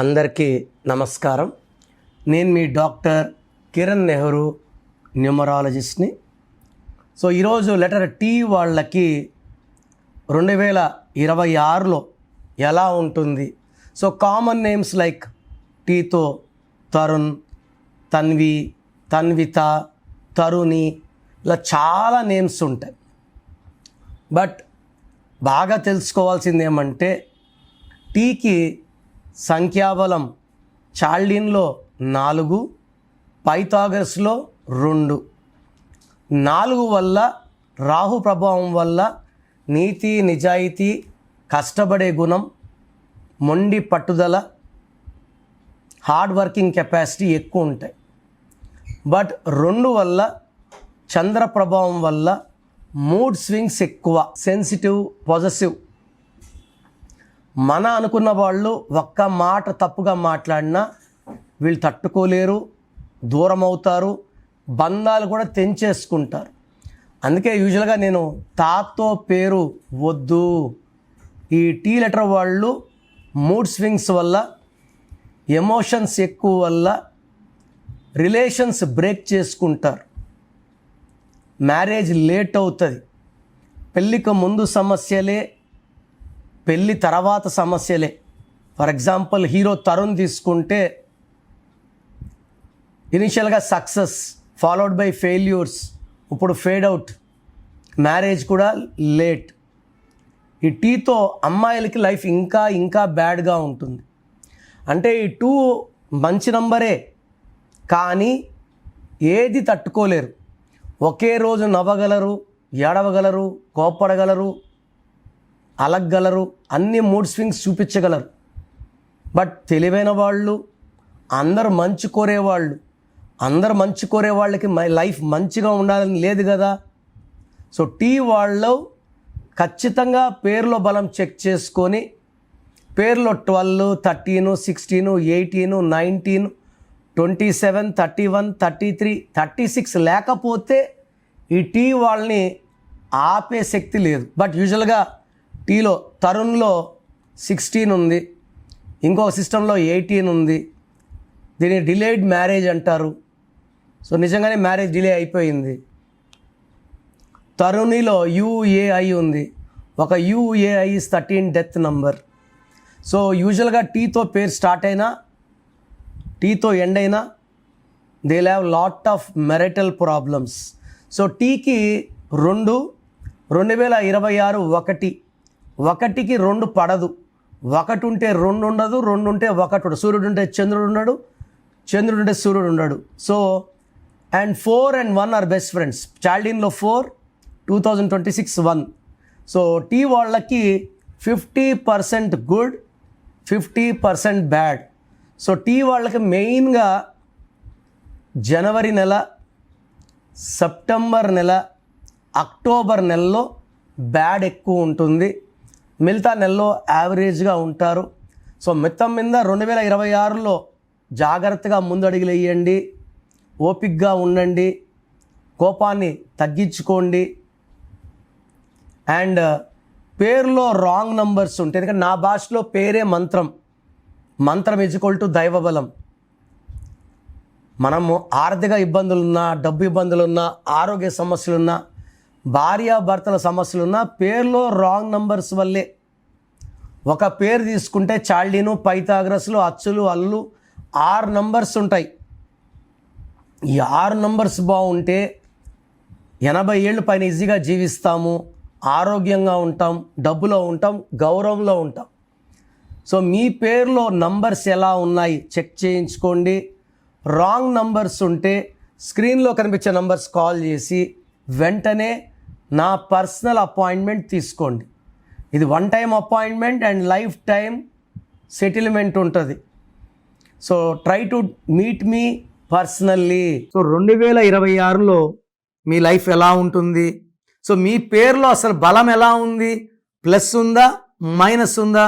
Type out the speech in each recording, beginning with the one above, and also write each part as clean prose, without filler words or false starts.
అందరికీ నమస్కారం. నేను మీ డాక్టర్ కిరణ్ నెహ్రూ, న్యూమరాలజిస్ట్ని. సో ఈరోజు లెటర్ టీ వాళ్ళకి 2026లో ఎలా ఉంటుంది? సో కామన్ నేమ్స్ లైక్ టీతో తరుణ్, తన్వి, తన్విత, తరుణి, ఇలా చాలా నేమ్స్ ఉంటాయి. బట్ బాగా తెలుసుకోవాల్సింది ఏమంటే టీకి సంఖ్యాబలం చాల్డిన్లో 4, పైథాగరస్లో 2. 4 వల్ల రాహు ప్రభావం వల్ల నీతి, నిజాయితీ, కష్టపడే గుణం, మొండి పట్టుదల, హార్డ్ వర్కింగ్ కెపాసిటీ ఎక్కువ ఉంటాయి. బట్ 2 వల్ల చంద్ర ప్రభావం వల్ల మూడ్ స్వింగ్స్ ఎక్కువ, సెన్సిటివ్, పొజెసివ్. మన అనుకున్న వాళ్ళు ఒక్క మాట తప్పుగా మాట్లాడినా వీళ్ళు తట్టుకోలేరు, దూరం అవుతారు, బంధాలు కూడా తెంచేసుకుంటారు. అందుకే యూజువల్గా నేను తాతో పేరు వద్దు. ఈ టీ లెటర్ వాళ్ళు మూడ్ స్వింగ్స్ వల్ల, ఎమోషన్స్ ఎక్కువ వల్ల రిలేషన్స్ బ్రేక్ చేసుకుంటారు, మ్యారేజ్ లేట్ అవుతుంది, పెళ్ళికి ముందు సమస్యలే, పెళ్ళి తర్వాత సమస్యలే. ఫర్ ఎగ్జాంపుల్ హీరో తరుణ్ తీసుకుంటే ఇనిషియల్గా సక్సెస్ ఫాలోడ్ బై ఫెయిల్యూర్స్, ఇప్పుడు ఫేడ్ అవుట్, మ్యారేజ్ కూడా లేట్. ఈ టీతో అమ్మాయిలకి లైఫ్ ఇంకా బ్యాడ్గా ఉంటుంది. అంటే ఈ 2 మంచి నంబరే, కానీ ఏది తట్టుకోలేరు. ఒకే రోజు నవ్వగలరు, ఏడవగలరు, కోప్పడగలరు, అలగగలరు, అన్ని మూడ్ స్వింగ్స్ చూపించగలరు. బట్ తెలివైన వాళ్ళు, అందరు మంచి కోరేవాళ్ళు, అందరు మంచి కోరే వాళ్ళకి లైఫ్ మంచిగా ఉండాలని లేదు కదా. సో టీ వాళ్ళు ఖచ్చితంగా పేరులో బలం చెక్ చేసుకొని, పేరులో 12, 13, 16, 18, 19, 27, 31, 33, 36 లేకపోతే ఈ టీ వాళ్ళని ఆపే శక్తి లేదు. బట్ యూజువల్గా టీలో తరుణ్లో 16 ఉంది, ఇంకొక సిస్టంలో 18 ఉంది. దీన్ని డిలేడ్ మ్యారేజ్ అంటారు. సో నిజంగానే మ్యారేజ్ డిలే అయిపోయింది. తరుణిలో UAI ఉంది. ఒక UAI is 13 death number. So యూజువల్గా టీతో పేరు స్టార్ట్ అయినా, టీతో ఎండ్ అయినా they have lot of marital problems. So టీకి 2, 2026 1, 1కి 2 పడదు. 1 ఉంటే 2 ఉండదు, 2 ఉంటే 1 ఉండదు. సూర్యుడు ఉంటే చంద్రుడు ఉండడు, చంద్రుడు ఉంటే సూర్యుడు ఉండడు. So and 4 and 1 are best friends. చాల్డిన్లో 4, 2026 1. సో టీ వాళ్ళకి 50% గుడ్, 50% బ్యాడ్. సో టీ వాళ్ళకి మెయిన్గా జనవరి నెల, సెప్టెంబర్ నెల, అక్టోబర్ నెలలో బ్యాడ్ ఎక్కువ ఉంటుంది. మిగతా నెలలో యావరేజ్గా ఉంటారు. సో మొత్తం మీద 2026లో జాగ్రత్తగా ముందడుగులు వేయండి, ఓపికగా ఉండండి, కోపాన్ని తగ్గించుకోండి. అండ్ పేరులో రాంగ్ నంబర్స్ ఉంటాయి. ఎందుకంటే నా భాషలో పేరే మంత్రం, మంత్రం = దైవబలం. మనము ఆర్థిక ఇబ్బందులున్నా, డబ్బు ఇబ్బందులున్నా, ఆరోగ్య సమస్యలున్నా, భార్యాభర్తల సమస్యలున్నా పేరులో రాంగ్ నంబర్స్ వల్లే. ఒక పేరు తీసుకుంటే చాల్డీను, పైథాగరస్లు, అచ్చులు, అల్లు 6 నంబర్స్ ఉంటాయి. ఈ 6 నంబర్స్ బాగుంటే 80 ఏళ్ళు పైన ఈజీగా జీవిస్తాము, ఆరోగ్యంగా ఉంటాం, డబ్బులో ఉంటాం, గౌరవంలో ఉంటాం. సో మీ పేరులో నంబర్స్ ఎలా ఉన్నాయి చెక్ చేయించుకోండి. రాంగ్ నంబర్స్ ఉంటే స్క్రీన్లో కనిపించే నంబర్స్ కాల్ చేసి వెంటనే నా పర్సనల్ అపాయింట్మెంట్ తీసుకోండి. ఇది 1 time appointment and life time settlement ఉంటుంది. సో ట్రై టు మీట్ మీ పర్సనల్లీ. సో 2026లో మీ లైఫ్ ఎలా ఉంటుంది? సో మీ పేరులో అసలు బలం ఎలా ఉంది, ప్లస్ ఉందా, మైనస్ ఉందా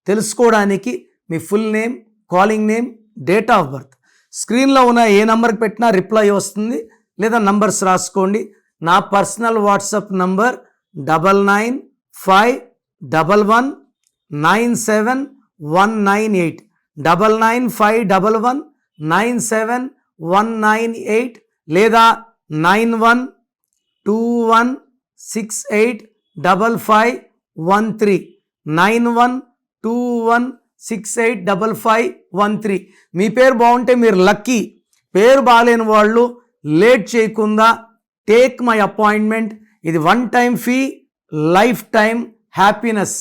తెలుసుకోవడానికి మీ full name, calling name, date of birth స్క్రీన్లో ఉన్న ఏ నెంబర్కి పెట్టినా రిప్లై వస్తుంది, లేదా నంబర్స్ రాసుకోండి. నా పర్సనల్ వాట్సాప్ నంబర్ 99511197 198. 9951197198 లేదా 9121685513 9121685513. మీ పేరు బాగుంటే మీరు లక్కీ. పేరు బాగాలేని వాళ్ళు లేట్ చేయకుండా టేక్ మై అపాయింట్మెంట్. ఇది 1 time fee, life time happiness.